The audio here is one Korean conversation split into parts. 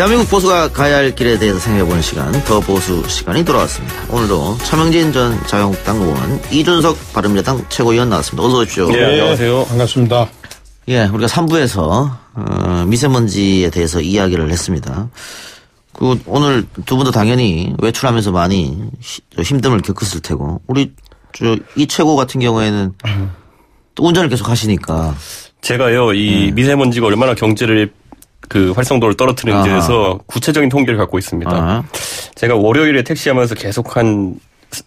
대한민국 보수가 가야 할 길에 대해서 생각해보는 시간, 더 보수 시간이 돌아왔습니다. 오늘도 차명진 전 자유한국당 의원, 이준석 바른미래당 최고위원 나왔습니다. 어서 오십시오. 네, 안녕하세요. 반갑습니다. 예, 우리가 3부에서 미세먼지에 대해서 이야기를 했습니다. 오늘 두 분도 당연히 외출하면서 많이 힘듦을 겪었을 테고, 우리 이 최고 같은 경우에는 또 운전을 계속 하시니까. 제가요, 이 미세먼지가 얼마나 경제를 활성도를 떨어뜨리는지에 대해서 구체적인 통계를 갖고 있습니다. 제가 월요일에 택시하면서 계속 한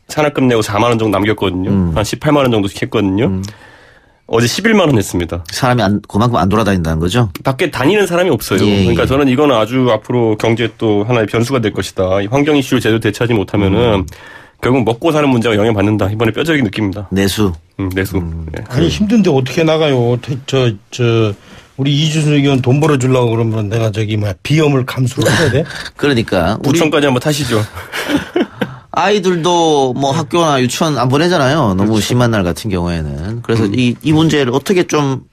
산악금 내고 4만 원 정도 남겼거든요. 한 18만 원 정도씩 했거든요. 어제 11만 원 했습니다. 사람이 그만큼 안 돌아다닌다는 거죠? 밖에 다니는 사람이 없어요. 예, 그러니까 저는 이거는 아주 앞으로 경제에 또 하나의 변수가 될 것이다. 이 환경 이슈를 제대로 대처하지 못하면은 결국 먹고 사는 문제가 영향받는다. 이번에 뼈저리게 느낍니다. 내수. 내수. 네. 아니 힘든데 어떻게 나가요? 우리 이준석 의원 돈 벌어주려고 그러면 내가 비염을 감수를 해야 돼? 그러니까. 부천까지 한번 타시죠. 아이들도 학교나 유치원 안 보내잖아요. 너무 그렇죠. 심한 날 같은 경우에는. 그래서 이 문제를 어떻게 좀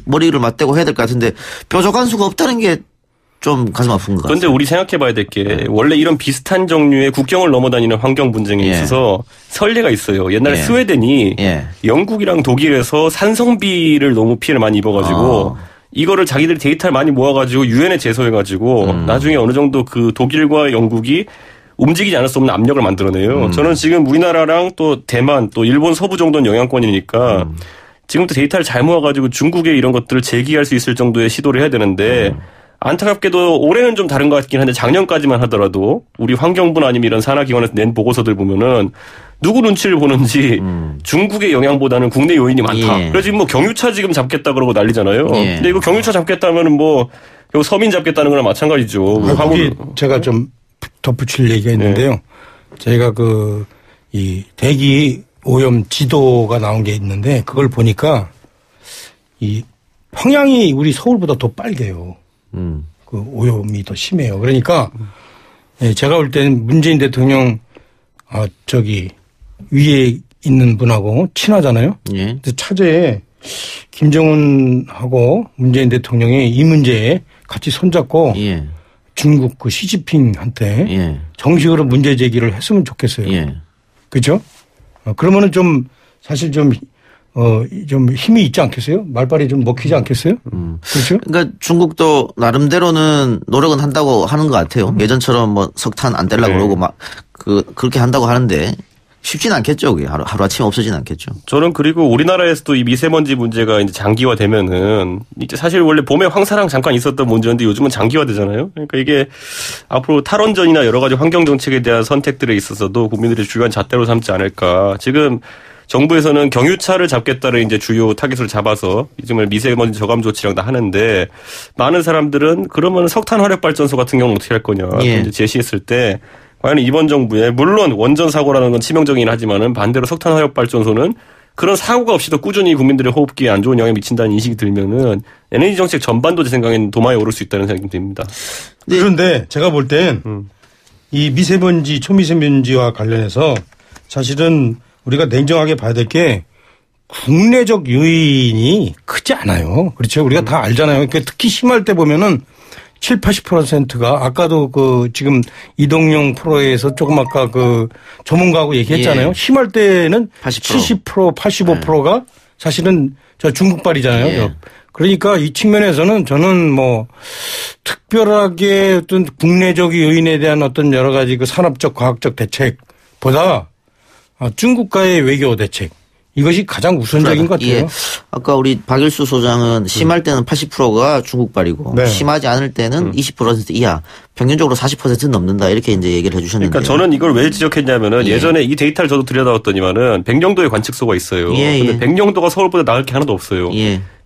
머리를 맞대고 해야 될 것 같은데 뾰족한 수가 없다는 게 좀 가슴 아픈 것 같아요. 그런데 우리 생각해 봐야 될 게 원래 이런 비슷한 종류의 국경을 넘어다니는 환경 분쟁에 있어서 선례가 있어요. 옛날에 스웨덴이 영국이랑 독일에서 산성비를 너무 피해를 많이 입어가지고 이거를 자기들이 데이터를 많이 모아가지고 유엔에 제소해가지고 나중에 어느 정도 독일과 영국이 움직이지 않을 수 없는 압력을 만들어내요. 저는 지금 우리나라랑 또 대만 또 일본 서부 정도는 영향권이니까 지금부터 데이터를 잘 모아가지고 중국에 이런 것들을 제기할 수 있을 정도의 시도를 해야 되는데 안타깝게도 올해는 좀 다른 것 같긴 한데 작년까지만 하더라도 우리 환경부나 아니면 이런 산하기관에서 낸 보고서들 보면은 누구 눈치를 보는지 중국의 영향보다는 국내 요인이 많다. 그래서 지금 경유차 지금 잡겠다 그러고 난리잖아요. 근데 이거 경유차 잡겠다 하면은 서민 잡겠다는 거랑 마찬가지죠. 거기 제가 좀 덧붙일 얘기가 있는데요. 저희가 이 대기 오염 지도가 나온 게 있는데 그걸 보니까 이 평양이 우리 서울보다 더 빨개요. 오염이 더 심해요. 그러니까 제가 볼 때는 문재인 대통령 위에 있는 분하고 친하잖아요. 그래서 차제에 김정은하고 문재인 대통령이 이 문제에 같이 손잡고 중국 시진핑한테 정식으로 문제 제기를 했으면 좋겠어요. 그렇죠? 그러면은 사실 좀 힘이 있지 않겠어요? 말빨이 좀 먹히지 않겠어요? 그렇죠? 그러니까 중국도 나름대로는 노력은 한다고 하는 것 같아요. 예전처럼 석탄 안 떼려고 그러고 그렇게 한다고 하는데 쉽진 않겠죠. 그게 하루아침에 없어지진 않겠죠. 저는 그리고 우리나라에서도 이 미세먼지 문제가 이제 장기화되면은 이제 사실 원래 봄에 황사랑 잠깐 있었던 문제인데 요즘은 장기화되잖아요. 그러니까 이게 앞으로 탈원전이나 여러 가지 환경 정책에 대한 선택들에 있어서도 국민들이 주요한 잣대로 삼지 않을까. 지금 정부에서는 경유차를 잡겠다를 이제 주요 타깃으로 잡아서 정말 미세먼지 저감 조치랑 다 하는데 많은 사람들은 그러면 석탄 화력 발전소 같은 경우는 어떻게 할 거냐 이제 제시했을 때 과연 이번 정부에 물론 원전 사고라는 건 치명적이긴 하지만은 반대로 석탄 화력 발전소는 그런 사고가 없이도 꾸준히 국민들의 호흡기에 안 좋은 영향을 미친다는 인식이 들면은 에너지 정책 전반도 제 생각에는 도마에 오를 수 있다는 생각이 듭니다. 그런데 제가 볼 땐 이 미세먼지 초미세먼지와 관련해서 사실은 우리가 냉정하게 봐야 될 게 국내적 요인이 크지 않아요. 그렇죠. 우리가 다 알잖아요. 특히 심할 때 보면은 7, 80%가 아까도 지금 이동용 프로에서 조금 아까 전문가하고 얘기했잖아요. 심할 때는 80%, 85%가 사실은 중국발이잖아요. 그러니까 이 측면에서는 저는 특별하게 어떤 국내적 요인에 대한 어떤 여러 가지 산업적 과학적 대책보다 중국과의 외교 대책 이것이 가장 우선적인 것 같아요. 아까 우리 박일수 소장은 심할 때는 80%가 중국발이고 심하지 않을 때는 20% 이하 평균적으로 40%는 넘는다 이렇게 이제 얘기를 해 주셨는데. 그러니까 저는 이걸 왜 지적했냐면은 예전에 이 데이터를 저도 들여다봤더니만은 백령도에 관측소가 있어요. 근데 백령도가 서울보다 나을 게 하나도 없어요.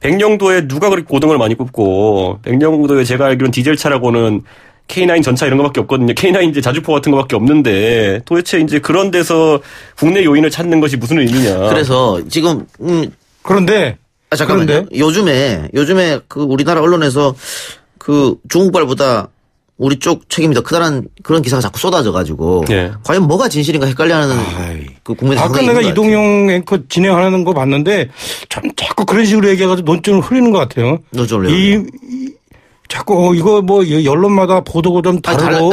백령도에 누가 그렇게 고등을 많이 꼽고 백령도에 제가 알기로는 디젤차라고는 K9 전차 이런 거밖에 없거든요. K9 이제 자주포 같은 거밖에 없는데 도대체 이제 그런 데서 국내 요인을 찾는 것이 무슨 의미냐. 그래서 지금 그런데 잠깐만요. 요즘에 우리나라 언론에서 중국발보다 우리 쪽 책임이 더 크다는 그런 기사가 자꾸 쏟아져가지고 과연 뭐가 진실인가 헷갈려하는 국민의 아까 내가 이동용 앵커 진행하는 거 봤는데 참 자꾸 그런 식으로 얘기해가지고 논점을 흐리는 것 같아요. 논점을 자꾸 이거 뭐 언론마다 보도가 좀 다르고.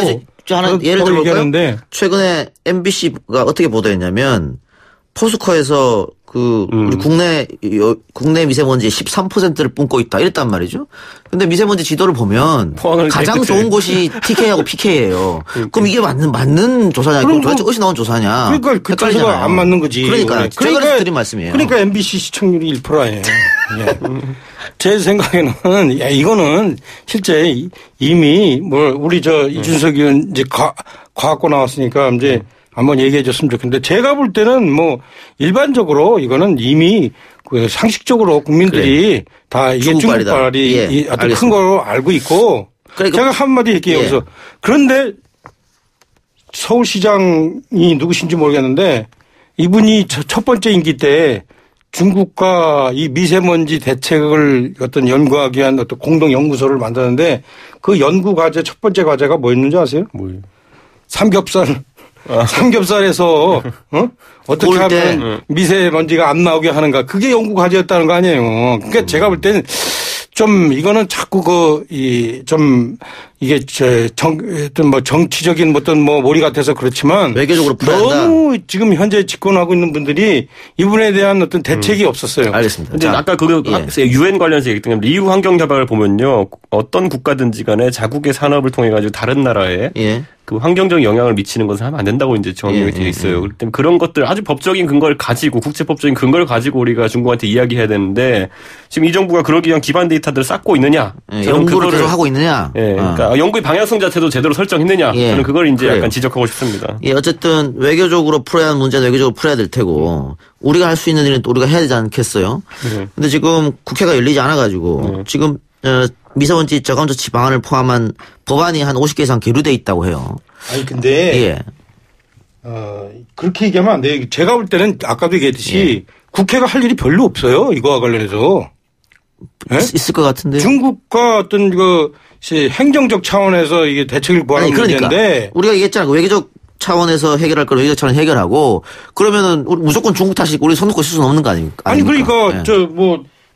하나 예를 들어볼까요? 최근에 MBC가 어떻게 보도했냐면 포스코에서 우리 국내 미세먼지의 13%를 뿜고 있다 이랬단 말이죠. 근데 미세먼지 지도를 보면 가장 좋은 곳이 TK하고 PK예요. 그럼 이게 맞는 조사냐? 그럼 도대체 어디서 나온 조사냐? 그러니까 그 조사가 안 맞는 거지. 그러니까 제가 드린 말씀이에요. 그러니까 MBC 시청률이 1%예요. 예. 제 생각에는 이거는 실제 이미 우리 이준석 의원 이제 과학고 나왔으니까 이제 한번 얘기해 줬으면 좋겠는데 제가 볼 때는 뭐 일반적으로 이거는 이미 그 상식적으로 국민들이 다 이게 중국발이 어떤 큰 걸 알고 있고 그러니까 제가 한마디 할게요. 여기서 그런데 서울시장이 누구신지 모르겠는데 이분이 첫 번째 임기 때 중국과 이 미세먼지 대책을 어떤 연구하기 위한 어떤 공동 연구소를 만드는데 그 연구 과제 첫 번째 과제가 뭐였는지 아세요? 뭐예요? 삼겹살에서 어떻게 하면 미세먼지가 안 나오게 하는가 그게 연구 과제였다는 거 아니에요. 그러니까 제가 볼 때는 좀 이거는 자꾸 이게 어떤 뭐 정치적인 어떤 뭐 몰이 같아서 그렇지만 외교적으로 너무 지금 현재 집권하고 있는 분들이 이분에 대한 어떤 대책이 없었어요. 알겠습니다. 근데 아까 유엔 관련해서 얘기했던 리우 환경협약을 보면요, 어떤 국가든지 간에 자국의 산업을 통해 가지고 다른 나라에 그 환경적 영향을 미치는 것은 하면 안 된다고 이제 정의가 되어 있어요. 그렇기 때문에 그런 것들 아주 법적인 근거를 가지고 국제법적인 근거를 가지고 우리가 중국한테 이야기해야 되는데 지금 이 정부가 그러기 위한 기반 데이터들을 쌓고 있느냐? 연구를 계속 하고 있느냐? 그러니까 연구의 방향성 자체도 제대로 설정했느냐? 저는 그걸 이제 약간 지적하고 싶습니다. 어쨌든 외교적으로 풀어야 하는 문제는 외교적으로 풀어야 될 테고 우리가 할 수 있는 일은 또 우리가 해야 되지 않겠어요? 근데 지금 국회가 열리지 않아가지고 지금 미세먼지 저감조치 방안을 포함한 법안이 한 50개 이상 계류돼 있다고 해요. 아니 근데 그렇게 얘기하면 안 돼요. 제가 볼 때는 아까도 얘기했듯이 국회가 할 일이 별로 없어요. 이거와 관련해서. 있을 것 같은데요. 중국과 어떤 행정적 차원에서 이게 대책을 구하는 문제인데 우리가 얘기했잖아. 외교적 차원에서 해결할 걸 외교적 차원에서 해결하고 그러면은 무조건 중국 탓이 우리 손 놓고 있을 수는 없는 거 아닙니까? 아니 그러니까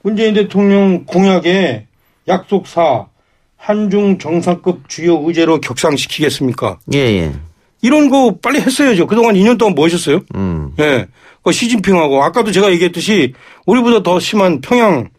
문재인 대통령 공약에 약속사 한중 정상급 주요 의제로 격상시키겠습니까? 이런 거 빨리 했어야죠. 그동안 2년 동안 뭐 하셨어요? 시진핑하고 아까도 제가 얘기했듯이 우리보다 더 심한 평양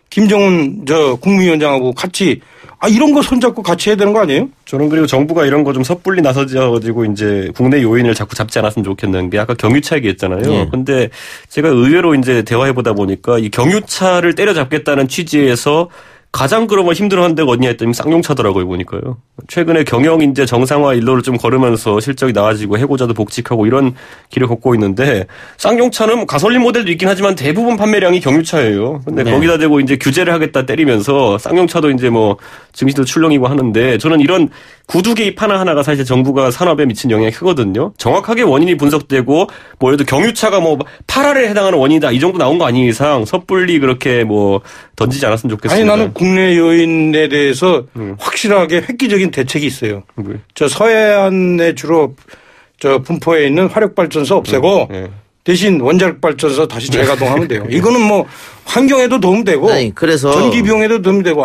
김정은 국무위원장하고 같이 이런 거 손잡고 같이 해야 되는 거 아니에요? 저는 그리고 정부가 이런 거 좀 섣불리 나서가지고 이제 국내 요인을 자꾸 잡지 않았으면 좋겠는 게 아까 경유차 얘기했잖아요. 근데 제가 의외로 이제 대화해보다 보니까 이 경유차를 때려잡겠다는 취지에서 가장 그러면 힘들어하는 데가 어디냐 했더니 쌍용차더라고요, 보니까요. 최근에 경영 이제 정상화 일로를 좀 걸으면서 실적이 나아지고 해고자도 복직하고 이런 길을 걷고 있는데 쌍용차는 가솔린 모델도 있긴 하지만 대부분 판매량이 경유차예요. 근데 거기다 대고 이제 규제를 하겠다 때리면서 쌍용차도 이제 뭐 증시도 출렁이고 하는데 저는 이런 구두 개입 하나하나가 사실 정부가 산업에 미친 영향이 크거든요. 정확하게 원인이 분석되고 뭐 예를 들어 경유차가 뭐 8할에 해당하는 원인이다 이 정도 나온 거 아닌 이상 섭불리 그렇게 뭐 던지지 않았으면 좋겠습니다. 아니 나는 국내 요인에 대해서 확실하게 획기적인 대책이 있어요. 저 서해안에 주로 분포에 있는 화력발전소 없애고 대신 원자력발전소 다시 재가동하면 돼요. 이거는 뭐 환경에도 도움되고 그래서 전기 비용에도 도움되고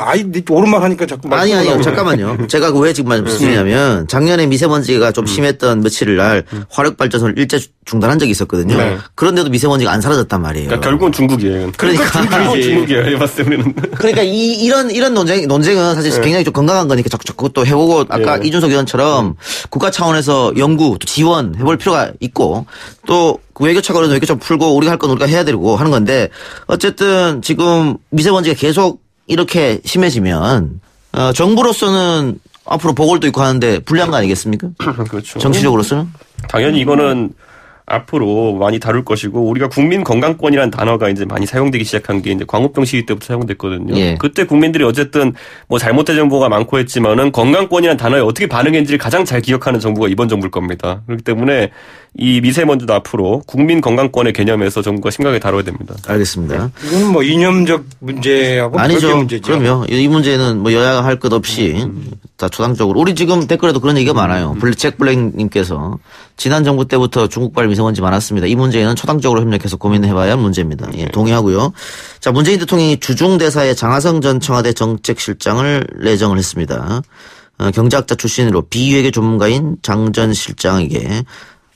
오른말 하니까 자꾸 아니요 잠깐만요. 제가 왜 지금 말씀드리냐면 작년에 미세먼지가 좀 심했던 며칠을 날 화력발전소를 일제 중단한 적이 있었거든요. 그런데도 미세먼지가 안 사라졌단 말이에요. 그러니까 결국은 중국이에요. 그러니까 중국이에요. 봤을 때 우리는. 그러니까 이런 논쟁은 사실 굉장히 좀 건강한 거니까 자꾸 또 해보고 아까 이준석 의원처럼 국가 차원에서 연구 또 지원 해볼 필요가 있고 또 외교차원에서 외교차 풀고 우리가 할 건 우리가 해야 되고 하는 건데 어쨌든 지금 미세먼지가 계속 이렇게 심해지면 정부로서는 앞으로 보궐도 있고 하는데 불리한 거 아니겠습니까? 그렇죠. 정치적으로서는? 당연히 이거는 앞으로 많이 다룰 것이고 우리가 국민 건강권이라는 단어가 이제 많이 사용되기 시작한 게 이제 광우병 시기 때부터 사용됐거든요. 그때 국민들이 어쨌든 뭐 잘못된 정보가 많고 했지만은 건강권이라는 단어에 어떻게 반응했는지를 가장 잘 기억하는 정부가 이번 정부일 겁니다. 그렇기 때문에 이 미세먼지도 앞으로 국민 건강권의 개념에서 정부가 심각하게 다뤄야 됩니다. 알겠습니다. 이건 뭐 이념적 문제하고 아니죠. 문제죠. 그럼요. 이 문제는 뭐 여야가 할 것 없이 다 초당적으로 우리 지금 댓글에도 그런 얘기가 많아요. 잭 블랙님께서 지난 정부 때부터 중국발 미세먼지 많았습니다. 이 문제에는 초당적으로 협력해서 고민해봐야 할 문제입니다. 예, 동의하고요. 자, 문재인 대통령이 주중대사에 장하성 전 청와대 정책실장을 내정을 했습니다. 경제학자 출신으로 비외교 전문가인 장 전 실장에게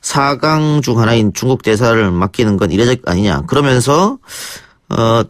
4강 중 하나인 중국 대사를 맡기는 건 이례적 아니냐. 그러면서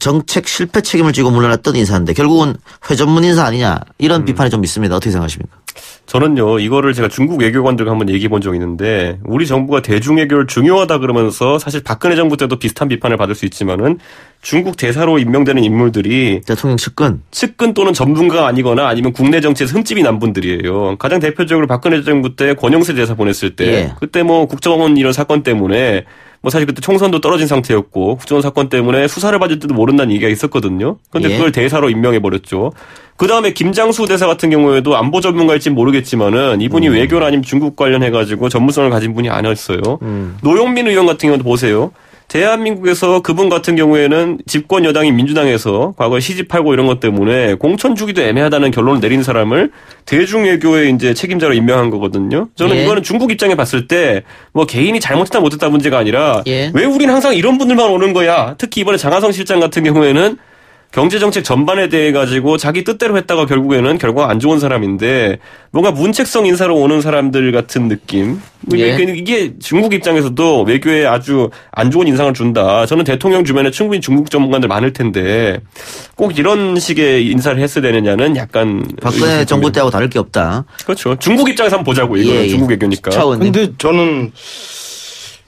정책 실패 책임을 지고 물러났던 인사인데 결국은 회전문 인사 아니냐. 이런 비판이 좀 있습니다. 어떻게 생각하십니까? 저는요, 이거를 제가 중국 외교관들과 한번 얘기해 본 적이 있는데, 우리 정부가 대중외교를 중요하다 그러면서 사실 박근혜 정부 때도 비슷한 비판을 받을 수 있지만은 중국 대사로 임명되는 인물들이 대통령 측근 또는 전문가가 아니거나 아니면 국내 정치에서 흠집이 난 분들이에요. 가장 대표적으로 박근혜 정부 때 권영세 대사 보냈을 때, 예. 그때 뭐 국정원 이런 사건 때문에 뭐 사실 그때 총선도 떨어진 상태였고 국정원 사건 때문에 수사를 받을지도 모른다는 얘기가 있었거든요. 그런데 예. 그걸 대사로 임명해버렸죠. 그다음에 김장수 대사 같은 경우에도 안보 전문가일진 모르겠지만은 이분이 외교나 아니면 중국 관련해가지고 전문성을 가진 분이 아니었어요. 노영민 의원 같은 경우도 보세요. 대한민국에서 그분 같은 경우에는 집권 여당인 민주당에서 과거에 시집팔고 이런 것 때문에 공천 주기도 애매하다는 결론을 내린 사람을 대중외교의 이제 책임자로 임명한 거거든요. 저는 예. 이거는 중국 입장에 봤을 때 뭐 개인이 잘못했다 못했다 문제가 아니라 예. 왜 우리는 항상 이런 분들만 오는 거야. 특히 이번에 장하성 실장 같은 경우에는 경제정책 전반에 대해 가지고 자기 뜻대로 했다가 결국에는 결과가 안 좋은 사람인데 뭔가 문책성 인사로 오는 사람들 같은 느낌. 예. 이게 중국 입장에서도 외교에 아주 안 좋은 인상을 준다. 저는 대통령 주변에 충분히 중국 전문가들 많을 텐데 꼭 이런 식의 인사를 했어야 되느냐는 약간 박근혜 정부 때하고 다를 게 없다. 그렇죠. 중국 입장에서 한번 보자고. 이거는 예. 중국 외교니까. 그런데 저는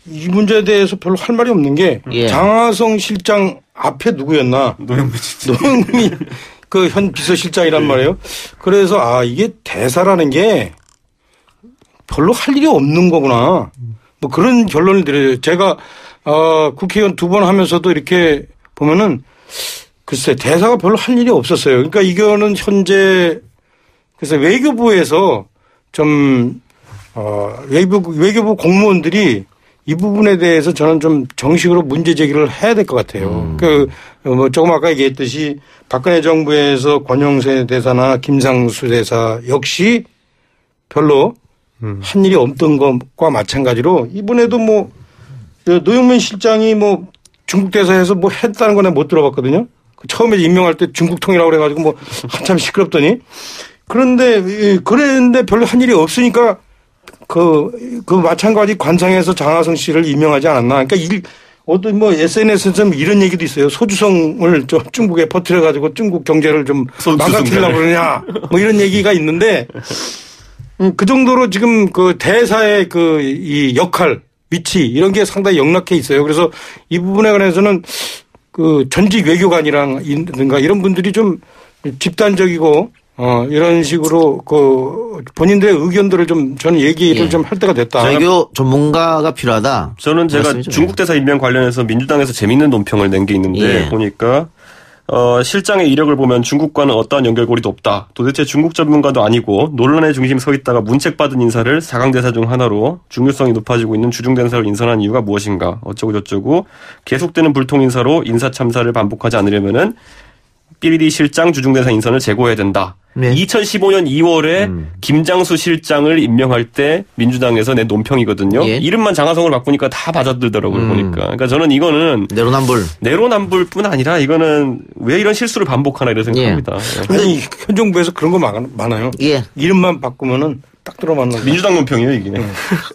이 문제에 대해서 별로 할 말이 없는 게 예. 장하성 실장 앞에 누구였나? 노영민 그 현 비서실장이란 말이에요. 그래서 이게 대사라는 게 별로 할 일이 없는 거구나. 뭐 그런 결론을 드려요. 제가 국회의원 2번 하면서도 이렇게 보면은 글쎄 대사가 별로 할 일이 없었어요. 그러니까 이거는 현재 그래서 외교부에서 좀 외교부 공무원들이 이 부분에 대해서 저는 좀 정식으로 문제 제기를 해야 될 것 같아요. 뭐 조금 아까 얘기했듯이 박근혜 정부에서 권영세 대사나 김상수 대사 역시 별로 한 일이 없던 것과 마찬가지로 이번에도 뭐 노영민 실장이 뭐 중국 대사에서 뭐 했다는 건 못 들어봤거든요. 처음에 임명할 때 중국통이라고 그래가지고 뭐 한참 시끄럽더니 그런데 별로 한 일이 없으니까 그 마찬가지 관상에서 장하성 씨를 임명하지 않았나. 그러니까 어떤 뭐 SNS에 좀 이런 얘기도 있어요. 소주성을 좀 중국에 퍼뜨려가지고 중국 경제를 좀 망가뜨리려고 그러냐. 뭐 이런 얘기가 있는데 그 정도로 지금 그 대사의 이 역할, 위치 이런 게 상당히 영락해 있어요. 그래서 이 부분에 관해서는 그 전직 외교관이라든가 이런 분들이 좀 집단적이고 이런 식으로 본인들의 의견들을 좀 저는 얘기를 좀 할 때가 됐다. 외교 전문가가 필요하다. 저는 제가 말씀이죠. 중국 대사 임명 관련해서 민주당에서 재밌는 논평을 낸 게 있는데 보니까 실장의 이력을 보면 중국과는 어떠한 연결고리도 없다. 도대체 중국 전문가도 아니고 논란의 중심에 서 있다가 문책받은 인사를 4강 대사 중 하나로 중요성이 높아지고 있는 주중대사를 인선한 이유가 무엇인가. 어쩌고 저쩌고 계속되는 불통 인사로 인사 참사를 반복하지 않으려면은 삐리리 실장 주중대사 인선을 제고해야 된다. 네. 2015년 2월에 김장수 실장을 임명할 때 민주당에서 낸 논평이거든요. 예. 이름만 장하성을 바꾸니까 다 받아들더라고요. 보니까. 그러니까 저는 이거는 내로남불뿐 아니라 이거는 왜 이런 실수를 반복하나 이런 생각합니다. 예. 아니 현 정부에서 그런 거 많아요. 예. 이름만 바꾸면은 딱 들어맞는 민주당 논평이에요 이게.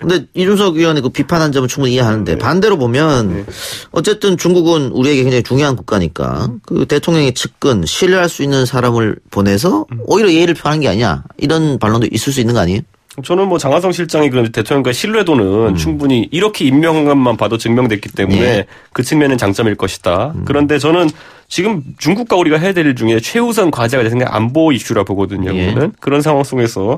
근데 이준석 의원의 그 비판한 점은 충분히 이해하는데 네. 반대로 보면 네. 어쨌든 중국은 우리에게 굉장히 중요한 국가니까 그 대통령의 측근 신뢰할 수 있는 사람을 보내서 오히려 예의를 표하는 게 아니야 이런 반론도 있을 수 있는 거 아니에요? 저는 뭐 장하성 실장이 그런 대통령과의 신뢰도는 충분히 이렇게 임명한 것만 봐도 증명됐기 때문에 네. 그 측면은 장점일 것이다. 그런데 저는 지금 중국과 우리가 해야 될 일 중에 최우선 과제가 제 생각에 안보 이슈라 보거든요. 예. 그런 상황 속에서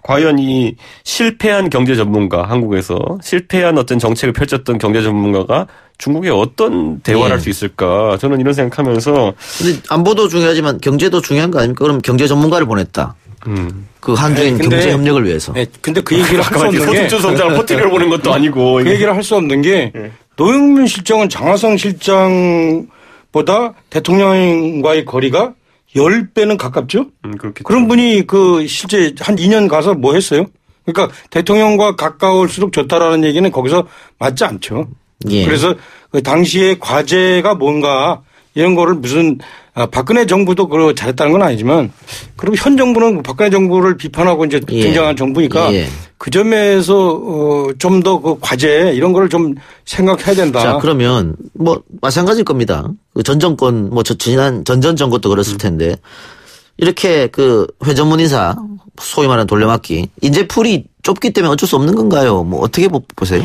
과연 이 실패한 경제 전문가, 한국에서 실패한 어떤 정책을 펼쳤던 경제 전문가가 중국에 어떤 대화를 할 수 있을까? 저는 이런 생각하면서. 근데 안보도 중요하지만 경제도 중요한 거 아닙니까? 그럼 경제 전문가를 보냈다. 그 한중인 경제 협력을 위해서. 네, 근데 그 얘기를 할 수 없는 게. 소득주 성장을 퍼뜨려 보는 것도 아니고. 그 얘기를 할 수 없는 게 노영민 실장은 장하성 실장보다 대통령과의 거리가 10배는 가깝죠? 그런 분이 실제 한 2년 가서 뭐 했어요? 그러니까 대통령과 가까울수록 좋다라는 얘기는 거기서 맞지 않죠. 예. 그래서 그 당시의 과제가 뭔가 이런 거를 무슨 박근혜 정부도 그걸 잘했다는 건 아니지만 그리고 현 정부는 박근혜 정부를 비판하고 이제 등장한 정부니까 그 점에서 좀 더 그 과제 이런 거를 좀 생각해야 된다. 자, 그러면 뭐 마찬가지일 겁니다. 그 전 정권 뭐 지난 전전 정권도 그랬을 텐데 이렇게 그 회전문 인사 소위 말하는 돌려막기 인재풀이 좁기 때문에 어쩔 수 없는 건가요? 뭐 어떻게 보세요?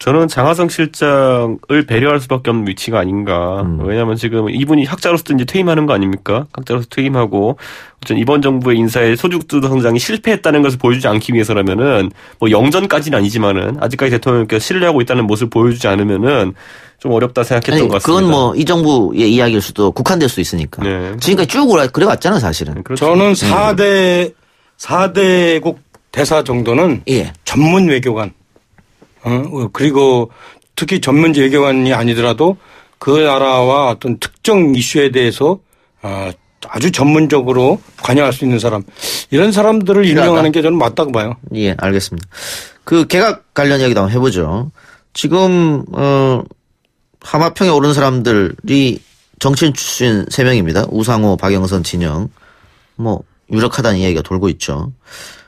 저는 장하성 실장을 배려할 수밖에 없는 위치가 아닌가. 왜냐하면 지금 이분이 학자로서 이제 퇴임하는 거 아닙니까? 학자로서 퇴임하고 어쨌든 이번 정부의 인사의 소득주도 성장이 실패했다는 것을 보여주지 않기 위해서라면은 뭐 영전까지는 아니지만은 아직까지 대통령께서 신뢰하고 있다는 모습을 보여주지 않으면은 좀 어렵다 생각했던 것 같습니다. 그건 뭐 이 정부의 이야기일 수도 국한될 수 있으니까. 네. 지금까지 쭉 그래왔잖아 사실은. 네, 그렇죠. 저는 4대국 대사 정도는 전문 외교관. 그리고 특히 전문지 외교관이 아니더라도 그 나라와 어떤 특정 이슈에 대해서 아주 전문적으로 관여할 수 있는 사람 이런 사람들을 임명하는 게 저는 맞다고 봐요. 예, 알겠습니다. 그 개각 관련 이야기도 한번 해보죠. 지금 하마평에 오른 사람들이 정치인 출신 3명입니다. 우상호, 박영선, 진영. 뭐 유력하다는 이야기가 돌고 있죠.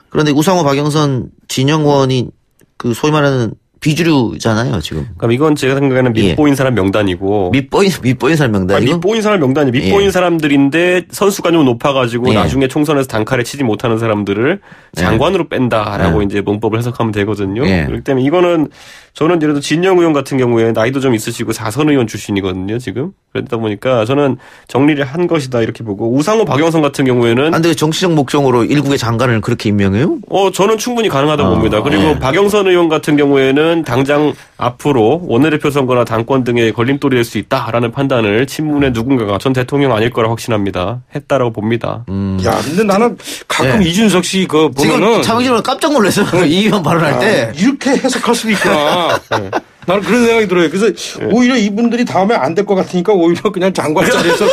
그런데 우상호, 박영선, 진영 의원이 그 소위 말하는 비주류잖아요, 지금. 그럼 이건 제가 생각하는 밑보인 사람 명단이고. 밑보인 사람 명단이고? 밑보인 사람 명단이 밑보인 사람들인데 선수가 좀 높아가지고 나중에 총선에서 단칼에 치지 못하는 사람들을 장관으로 뺀다라고 이제 문법을 해석하면 되거든요. 그렇기 때문에 이거는 저는 예를 들어 진영 의원 같은 경우에 나이도 좀 있으시고 4선 의원 출신이거든요, 지금. 그러다 보니까 저는 정리를 한 것이다 이렇게 보고 우상호, 박영선 같은 경우에는. 근데 정치적 목적으로 일국의 장관을 그렇게 임명해요? 저는 충분히 가능하다고 봅니다. 그리고 박영선 의원 같은 경우에는 당장 앞으로 원내대표 선거나 당권 등의 걸림돌이 될 수 있다라는 판단을 친문의 누군가가 전 대통령 아닐 거라 확신합니다. 했다라고 봅니다. 야, 근데 나는 가끔 이준석 씨 그 보면은 차명진은 깜짝 놀라서 이 의원 발언할 때 이렇게 해석할 수도 있구나. 나는 그런 생각이 들어요. 그래서 오히려 이분들이 다음에 안 될 것 같으니까 오히려 그냥 장관 자리에서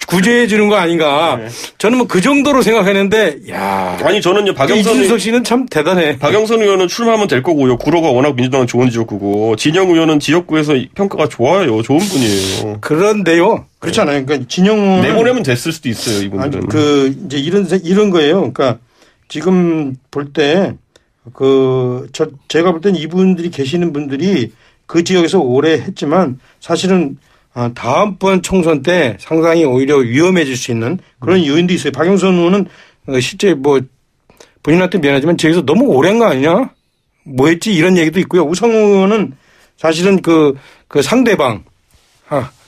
구제해 주는 거 아닌가. 저는 뭐 그 정도로 생각했는데, 야. 아니 저는요 이준석 씨는 참 대단해. 박영선 의원은 출마하면 될 거고요. 구로가 워낙 민주당은 좋은 지역구고 진영 의원은 지역구에서 평가가 좋아요. 좋은 분이에요. 그런데요. 그렇지 않아요. 그러니까 진영 내보내면 됐을 수도 있어요. 이분들은. 아니, 이제 이런 거예요. 그러니까 지금 볼 때. 제가 볼 땐 이분들이 계시는 분들이 그 지역에서 오래 했지만 사실은 다음번 총선 때 상당히 오히려 위험해질 수 있는 그런 요인도 있어요. 박영선 의원은 실제 뭐 본인한테 미안하지만 지역에서 너무 오래한 거 아니냐? 뭐 했지? 이런 얘기도 있고요. 우상호 의원은 사실은 그 상대방,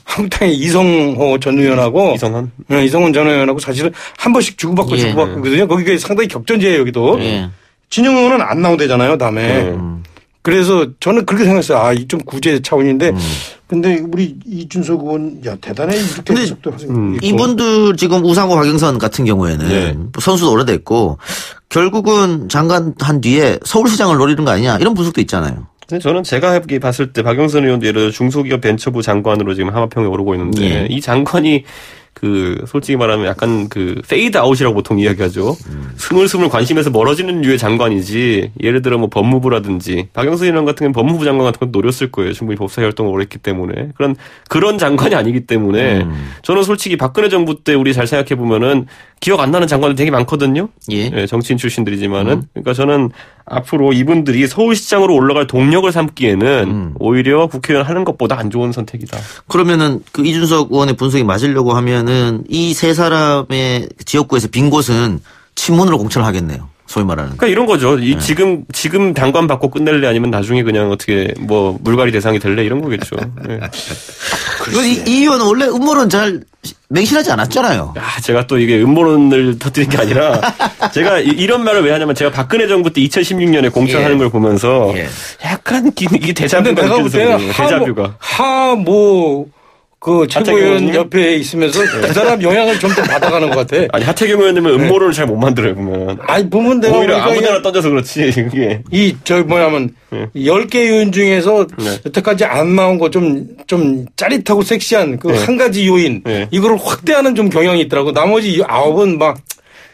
한국당의 이성호 전 의원하고 이성훈 전 의원하고 사실은 한 번씩 주고받고 주고받거든요. 거기가 상당히 격전지예요, 여기도. 진영 의원은 안 나온대잖아요, 다음에. 그래서 저는 그렇게 생각했어요. 좀 구제 차원인데. 근데 우리 이준석 의원, 대단해. 이렇게 해석도 하세요. 이분들 지금 우상호, 박영선 같은 경우에는 선수도 오래됐고 결국은 장관 한 뒤에 서울시장을 노리는 거 아니냐 이런 분석도 있잖아요. 근데 저는 제가 봤을 때 박영선 의원도 예를 들어 중소기업 벤처부 장관으로 지금 하마평에 오르고 있는데 이 장관이 솔직히 말하면 약간 페이드 아웃이라고 보통 이야기하죠. 스물스물 관심에서 멀어지는 류의 장관이지, 예를 들어 뭐 법무부라든지, 박영선 의원 같은 경우는 법무부 장관 같은 건 노렸을 거예요. 충분히 법사 활동을 오래 했기 때문에. 그런 장관이 아니기 때문에, 저는 솔직히 박근혜 정부 때 우리 잘 생각해보면은, 기억 안 나는 장관들 되게 많거든요. 정치인 출신들이지만은. 그러니까 저는 앞으로 이분들이 서울시장으로 올라갈 동력을 삼기에는 오히려 국회의원 하는 것보다 안 좋은 선택이다. 그러면은 이준석 의원의 분석이 맞으려고 하면은 이 세 사람의 지역구에서 빈 곳은 친문으로 공천을 하겠네요. 소위 말하는. 그러니까 이런 거죠. 지금 당관 받고 끝낼래 아니면 나중에 그냥 어떻게 뭐 물갈이 대상이 될래 이런 거겠죠. 이 의원은 원래 음모론 잘 맹신하지 않았잖아요. 제가 또 이게 음모론을 터뜨린 게 아니라 제가 이런 말을 왜 하냐면 제가 박근혜 정부 때 2016년에 공천하는 걸 보면서 약간 이게 대자뷰가 느껴져서 대자뷰가. 최고위원 옆에 있으면서 그 사람 영향을 좀 더 받아가는 것 같아. 아니, 하태경 의원님은 음모론을 잘 못 만들어요, 보면. 보면 내가 오히려 아무데나 던져서 그렇지, 그게. 10개 의원 중에서 여태까지 안 나온 거 좀 짜릿하고 섹시한 한 가지 요인. 이거를 확대하는 좀 경향이 있더라고. 나머지 9은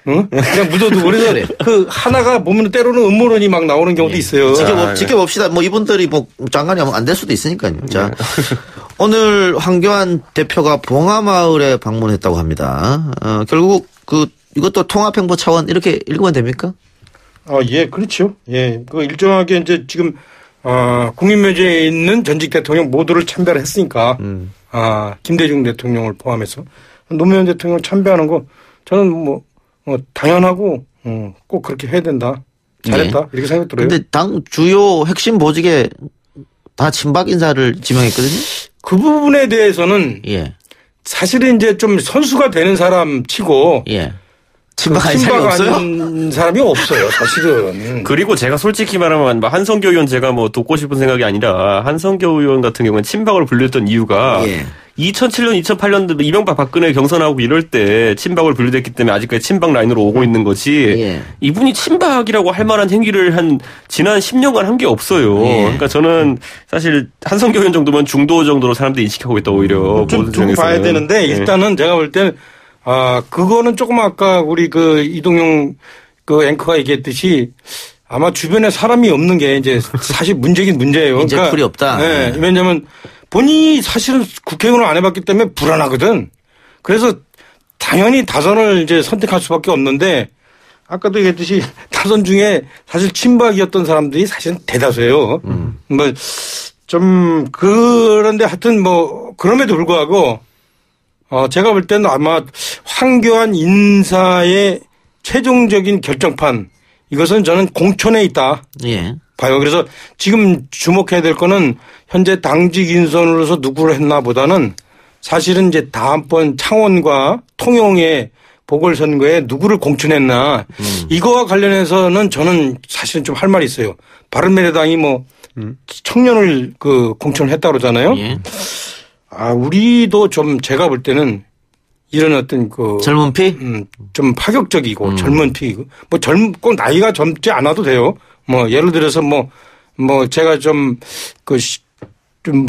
응? 그냥 묻어두고 그래서 그래. 그 하나가 보면 때로는 음모론이 막 나오는 경우도 있어요. 지켜봅시다. 뭐 이분들이 뭐 장관이 안 될 수도 있으니까요. 자, 오늘 황교안 대표가 봉하마을에 방문했다고 합니다. 결국 이것도 통합행보 차원 이렇게 읽으면 됩니까? 예, 그렇죠. 예, 그 일정하게 이제 지금 국민묘지에 있는 전직 대통령 모두를 참배를 했으니까 김대중 대통령을 포함해서 노무현 대통령 참배하는 거 저는 뭐 당연하고 꼭 그렇게 해야 된다. 잘했다. 네. 이렇게 생각 들어요. 근데 당 주요 핵심 보직에 다 친박 인사를 지명했거든요. 그 부분에 대해서는 예. 사실은 이제 좀 선수가 되는 사람 치고 예. 친박한 사람이 없어요? 사람이 없어요, 사실은. 그리고 제가 솔직히 말하면 한성교 의원 제가 뭐 돕고 싶은 생각이 아니라 한성교 의원 같은 경우는 친박으로 분류했던 이유가 2007년, 2008년 이명박 박근혜 경선하고 이럴 때 친박으로 분류됐기 때문에 아직까지 친박 라인으로 오고 있는 거지 이분이 친박이라고 할 만한 행위를 지난 10년간 한 게 없어요. 그러니까 저는 사실 한성교 의원 정도면 중도 정도로 사람들이 인식하고 있다 오히려. 좀 두고 봐야 되는데 일단은 제가 볼 때는 그거는 조금 아까 우리 그 이동용 그 앵커가 얘기했듯이 아마 주변에 사람이 없는 게 이제 사실 문제긴 문제예요. 인재풀이 그러니까 없다. 네. 왜냐하면 본인이 사실은 국회의원을 안 해봤기 때문에 불안하거든. 그래서 당연히 다선을 이제 선택할 수밖에 없는데 아까도 얘기했듯이 다선 중에 사실 친박이었던 사람들이 사실은 대다수예요. 뭐 좀 그런데 하여튼 뭐 그럼에도 불구하고 제가 볼 때는 아마 황교안 인사의 최종적인 결정판 이것은 저는 공천에 있다. 예. 봐요. 그래서 지금 주목해야 될 거는 현재 당직 인선으로서 누구를 했나 보다는 사실은 이제 다음번 창원과 통영의 보궐선거에 누구를 공천했나 이거와 관련해서는 저는 사실은 좀 할 말이 있어요. 바른미래당이 뭐 청년을 그 공천을 했다고 그러잖아요. 예. 우리도 좀 제가 볼 때는 이런 어떤 그 젊은 피? 좀 파격적이고 젊은 피고 꼭 나이가 젊지 않아도 돼요. 뭐 예를 들어서 뭐 제가 좀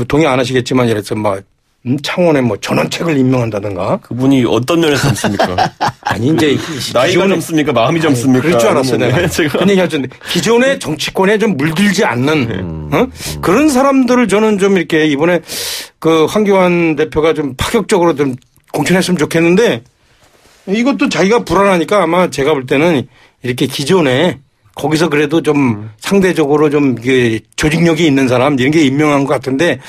동의 안 하시겠지만 예를 들어서 창원에 전원책을 임명한다든가. 그분이 어떤 면에서 젊습니까? 아니 이제 나이가 젊습니까? 마음이 젊습니까? 그럴 줄 알았어요. 내가. 그 얘기 하셨는데 기존의 정치권에 좀 물들지 않는 그런 사람들을 저는 좀 이렇게 이번에 그 황교안 대표가 좀 파격적으로 좀 공천했으면 좋겠는데 이것도 자기가 불안하니까 아마 제가 볼 때는 이렇게 기존에 거기서 그래도 좀 상대적으로 좀 이게 조직력이 있는 사람 이런 게 임명한 것 같은데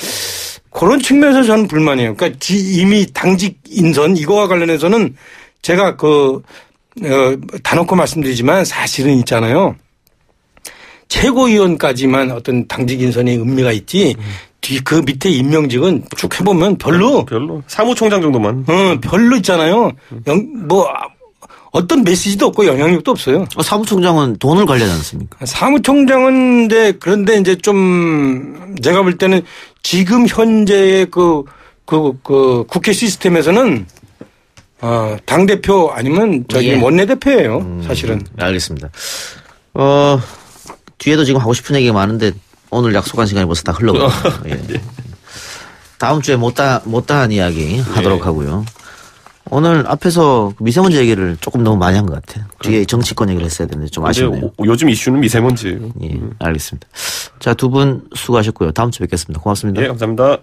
그런 측면에서 저는 불만이에요. 그러니까 이미 당직 인선 이거와 관련해서는 제가 다놓고 말씀드리지만 사실은 있잖아요. 최고위원까지만 어떤 당직 인선의 의미가 있지 그 밑에 임명직은 쭉 해보면 별로. 사무총장 정도만. 별로 있잖아요. 어떤 메시지도 없고 영향력도 없어요. 사무총장은 돈을 관리하지 않습니까? 사무총장은 그런데 이제 좀 제가 볼 때는 지금 현재의 그 국회 시스템에서는 당대표 아니면 원내대표예요. 사실은. 알겠습니다. 뒤에도 지금 하고 싶은 얘기가 많은데 오늘 약속한 시간이 벌써 다 흘러가요. 예. 다음 주에 못다한 이야기 하도록 하고요. 오늘 앞에서 미세먼지 얘기를 조금 너무 많이 한 것 같아요. 뒤에 정치권 얘기를 했어야 되는데 좀 아쉽네요. 요즘 이슈는 미세먼지예요. 예, 알겠습니다. 자, 두 분 수고하셨고요. 다음 주에 뵙겠습니다. 고맙습니다. 예, 감사합니다.